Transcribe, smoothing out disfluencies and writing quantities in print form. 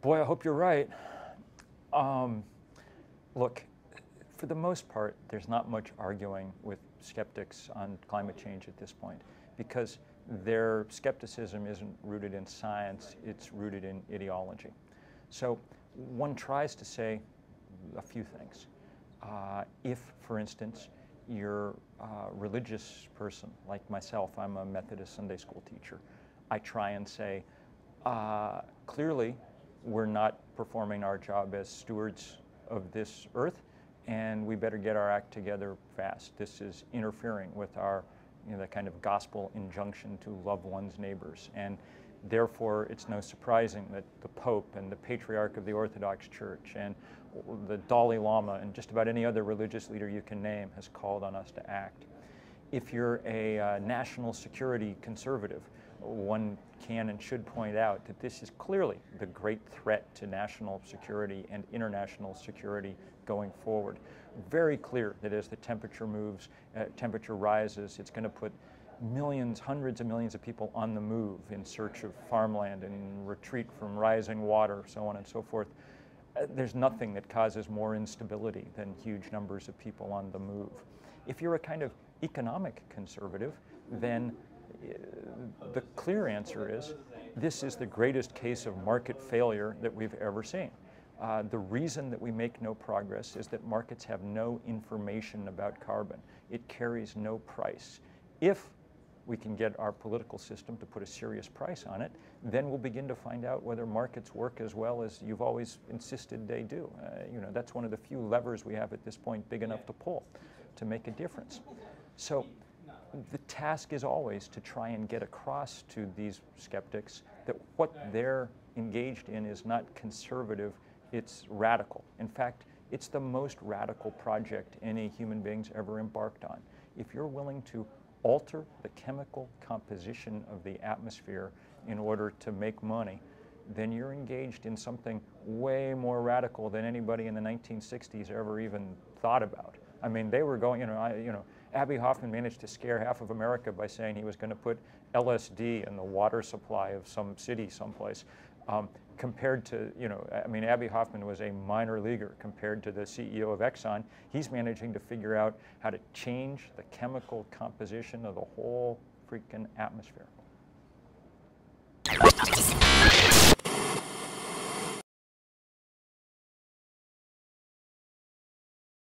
Boy, I hope you're right. Look, for the most part, there's not much arguing with skeptics on climate change at this point, because their skepticism isn't rooted in science, it's rooted in ideology. So one tries to say a few things. If, for instance, you're a religious person like myself, I'm a Methodist Sunday school teacher, I try and say, clearly we're not performing our job as stewards of this earth, and we better get our act together fast. This is interfering with our, the kind of gospel injunction to love one's neighbors. And therefore, it's no surprising that the Pope and the Patriarch of the Orthodox Church and the Dalai Lama and just about any other religious leader you can name has called on us to act. If you're a national security conservative, one can and should point out that this is clearly the great threat to national security and international security going forward. Very clear that as the temperature moves, temperature rises, it's going to put millions, hundreds of millions of people on the move in search of farmland and retreat from rising water, so on and so forth. There's nothing that causes more instability than huge numbers of people on the move. If you're a kind of economic conservative, then the clear answer is this is the greatest case of market failure that we've ever seen. The reason that we make no progress is that markets have no information about carbon. It carries no price. If we can get our political system to put a serious price on it, then we'll begin to find out whether markets work as well as you've always insisted they do. That's one of the few levers we have at this point big enough to pull to make a difference. So the task is always to try and get across to these skeptics that what they're engaged in is not conservative, it's radical. In fact, it's the most radical project any human beings ever embarked on. If you're willing to alter the chemical composition of the atmosphere in order to make money, then you're engaged in something way more radical than anybody in the 1960s ever even thought about. I mean, they were going, Abbie Hoffman managed to scare half of America by saying he was going to put LSD in the water supply of some city someplace. Compared to, Abbie Hoffman was a minor leaguer compared to the CEO of Exxon. He's managing to figure out how to change the chemical composition of the whole freaking atmosphere.